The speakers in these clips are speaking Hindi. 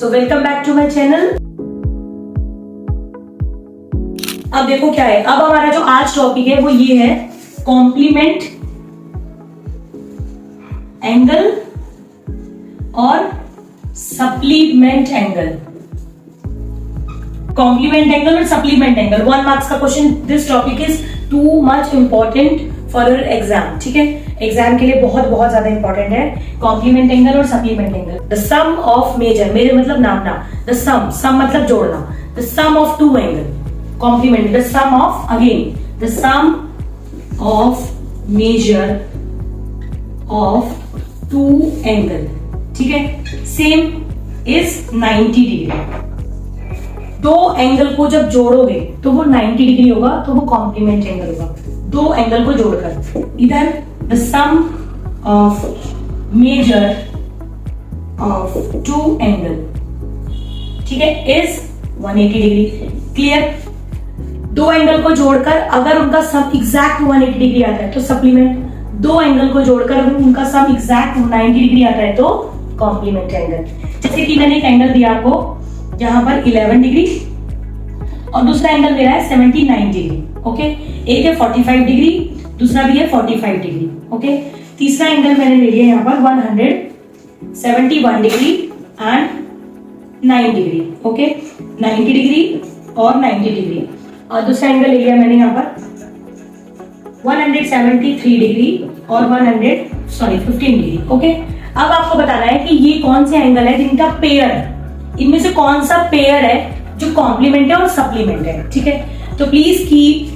So welcome back to my channel. अब देखो क्या है, अब हमारा जो आज टॉपिक है वो ये है कॉम्प्लीमेंट एंगल और सप्लीमेंट एंगल। कॉम्प्लीमेंट एंगल और सप्लीमेंट एंगल 1 मार्क्स का question. This topic is too much important for your exam. ठीक है, एग्जाम के लिए बहुत बहुत ज्यादा इंपॉर्टेंट है कॉम्प्लीमेंट एंगल और supplement angle. The sum of measure, measure मतलब नापना, द सम मतलब जोड़ना, the sum of two angle complement, the sum of again the sum of measure of two angle. ठीक है, सेम इज 90 डिग्री। दो एंगल को जब जोड़ोगे तो वो 90 डिग्री होगा, तो वो कॉम्प्लीमेंट एंगल होगा। दो एंगल को जोड़कर इधर the sum of measure of two angle, ठीक है, इज 180 डिग्री। क्लियर? दो एंगल को जोड़कर अगर उनका सम एग्जैक्ट 180 डिग्री आता है तो सप्लीमेंट, दो एंगल को जोड़कर अगर उनका सम एग्जैक्ट 90 डिग्री आता है तो कॉम्प्लीमेंट एंगल। जैसे कि मैंने एक एंगल दिया आपको यहां पर 11 डिग्री और दूसरा एंगल दे रहा है 79 डिग्री। ओके, एक है 45 डिग्री, दूसरा भी है 45 डिग्री। ओके, तीसरा एंगल मैंने ले लिया यहाँ पर 171 degree and 9 degree. Okay, 90 degree और 90 डिग्री। और दूसरा एंगल ले लिया मैंने यहाँ पर 173 डिग्री और 15 डिग्री। ओके, अब आपको बताना है कि ये कौन से एंगल है जिनका पेयर, इनमें से कौन सा पेयर है जो कॉम्प्लीमेंट है और सप्लीमेंट है। ठीक है, तो please keep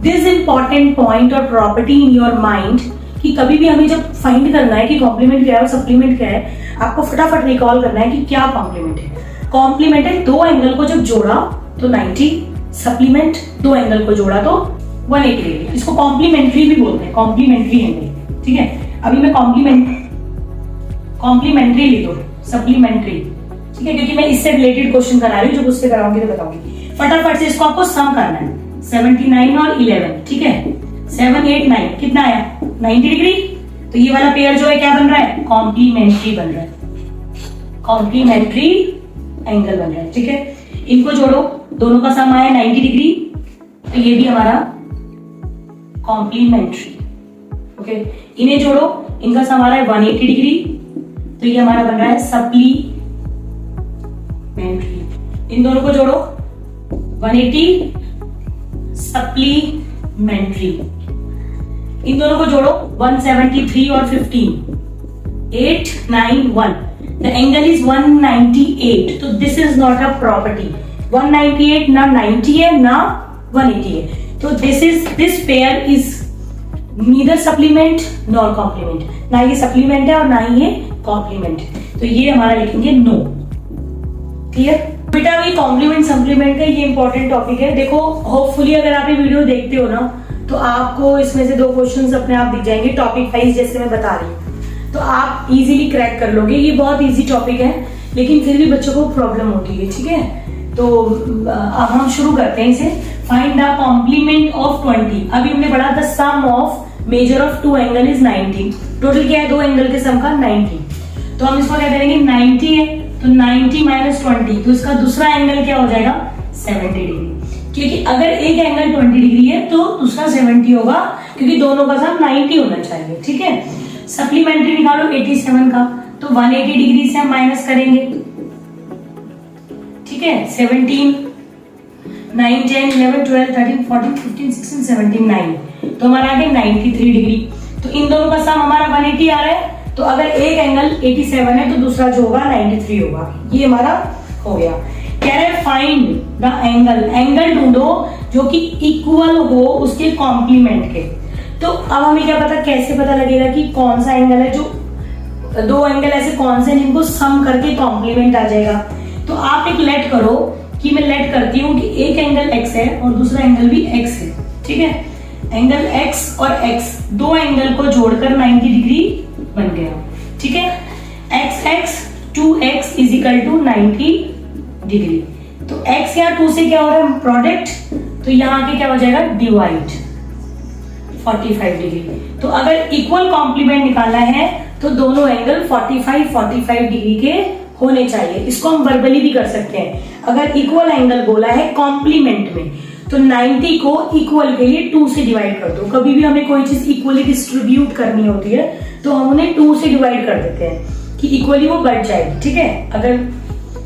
this important point और प्रॉपर्टी इन योर माइंड कि कभी भी हमें जब फाइंड करना है कि कॉम्प्लीमेंट क्या है और सप्लीमेंट क्या है, आपको फटाफट रिकॉल करना है कि क्या कॉम्प्लीमेंट है। कॉम्प्लीमेंट है दो एंगल को जब जोड़ा तो 90, सप्लीमेंट दो एंगल को जोड़ा तो 180 डिग्री। इसको कॉम्प्लीमेंट्री भी बोलते हैं, कॉम्प्लीमेंट्री एंगल। ठीक है, अभी मैं कॉम्प्लीमेंट्री लिख दो, सप्लीमेंट्री। ठीक है, क्योंकि मैं इससे रिलेटेड क्वेश्चन करा रही हूँ, जब उससे कराऊंगी तो बताऊंगी। फटाफट से इसको आपको सम करना है, 79 और 11। ठीक है, 7 8 9 कितना आया? 90 डिग्री। तो ये वाला पेयर जो है क्या बन रहा है? कॉम्प्लीमेंट्री बन रहा है, कॉम्प्लीमेंट्री एंगल बन रहा है। ठीक है, इनको जोड़ो, दोनों का सम आया 90 डिग्री, तो ये भी हमारा कॉम्प्लीमेंट्री। ओके, इन्हें जोड़ो, इनका सम आ रहा है 180 डिग्री, तो ये हमारा बन रहा है सप्लीमेंट्री। इन दोनों को जोड़ो, 180 सप्लीमेंट्री। इन दोनों को जोड़ो, 173 और 15, 8 9 1। द एंगल इज 198, तो this is not a property. 198 ना 90 है ना 180 है, तो this pair is neither supplement nor complement. ना ये सप्लीमेंट है और ना ही ये कॉम्प्लीमेंट है, तो ये हमारा लिखेंगे नो। क्लियर बेटा? ये कॉम्प्लीमेंट सप्लीमेंट का ये इंपॉर्टेंट टॉपिक है। देखो, होपफुली अगर आप ये वीडियो देखते हो ना तो आपको इसमें से 2 क्वेश्चंस अपने आप दिख जाएंगे टॉपिक वाइज, जैसे मैं बता रही हूँ, तो आप इजीली क्रैक कर लोगे। ये बहुत इजी टॉपिक है, लेकिन फिर भी बच्चों को प्रॉब्लम होती है। ठीक है, तो अब हम शुरू करते हैं इसे। Find the complement of 20। अभी हमने पढ़ा the sum of measure of two angle is 90। Total क्या है? दो एंगल के सम का 90। तो हम इसको क्या करेंगे? 90 है तो 90 माइनस 20, तो इसका दूसरा एंगल क्या हो जाएगा? 70 डिग्री। क्योंकि अगर एक एंगल 20 डिग्री है तो दूसरा 70 होगा, क्योंकि दोनों का सम 90 होना चाहिए। ठीक है, सप्लीमेंट्री निकालो 87 का, तो 180 डिग्री से हम माइनस करेंगे। ठीक है, 17 9 10 11 12 13 14 15 16 17 9, तो हमारा आ गया 93 डिग्री। तो इन दोनों का सम हमारा 180 आ रहा है, तो अगर एक एंगल 87 है तो दूसरा जो होगा 93 होगा। ये हमारा हो गया। कह रहे फाइंड द एंगल, एंगल ढूंढो जो कि इक्वल हो उसके कॉम्प्लीमेंट के। तो अब हमें क्या पता, कैसे पता लगेगा कि कौन सा एंगल है, जो दो एंगल ऐसे कौन से जिनको सम करके कॉम्प्लीमेंट आ जाएगा। तो आप एक लेट करो कि मैं लेट करती हूँ कि एक एंगल x है और दूसरा एंगल भी x है। ठीक है, एंगल x और x, दो एंगल को जोड़कर 90 डिग्री बन गया। ठीक है, x 2x is equal to 90 degree. तो x या 2 से क्या हो रहा है? प्रोडक्ट, तो यहाँ के क्या हो जाएगा? Divide 45 degree. तो अगर इक्वल कॉम्प्लीमेंट निकालना है तो दोनों एंगल 45 डिग्री के होने चाहिए। इसको हम वर्बली भी कर सकते हैं। अगर इक्वल एंगल बोला है कॉम्प्लीमेंट में, तो 90 को इक्वल के लिए 2 से डिवाइड कर दो। कभी भी हमें कोई चीज इक्वली डिस्ट्रीब्यूट करनी होती है तो हम उन्हें 2 से डिवाइड कर देते हैं कि इक्वली वो बढ़ जाएगी। ठीक है, अगर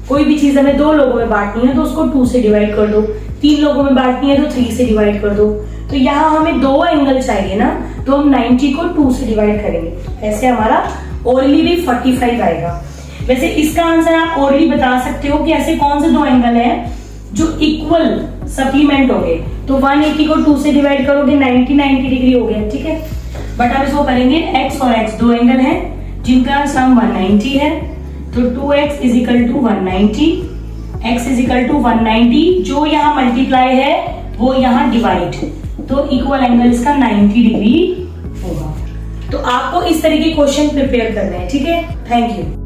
कोई भी चीज हमें 2 लोगों में बांटनी है तो उसको 2 से डिवाइड कर दो, 3 लोगों में बांटनी है तो 3 से डिवाइड कर दो। तो यहाँ हमें 2 एंगल चाहिए ना, तो हम 90 को 2 से डिवाइड करेंगे। ऐसे हमारा ओरली भी 45 आएगा। वैसे इसका आंसर आप ओरली बता सकते हो कि ऐसे कौन से 2 एंगल हैं जो इक्वल सप्लीमेंट हो गए। तो 180 को 2 से डिवाइड करोगे 90 डिग्री हो गया। ठीक है, बट अब इसको करेंगे x और x 2 एंगल हैं जिनका सम 190 है। तो 2x is equal to 190, x is equal to 190। जो यहाँ मल्टीप्लाई है वो यहाँ डिवाइड, तो इक्वल एंगल इसका 90 डिग्री होगा। तो आपको इस तरह के क्वेश्चन प्रिपेयर करने हैं। ठीक है, थैंक यू।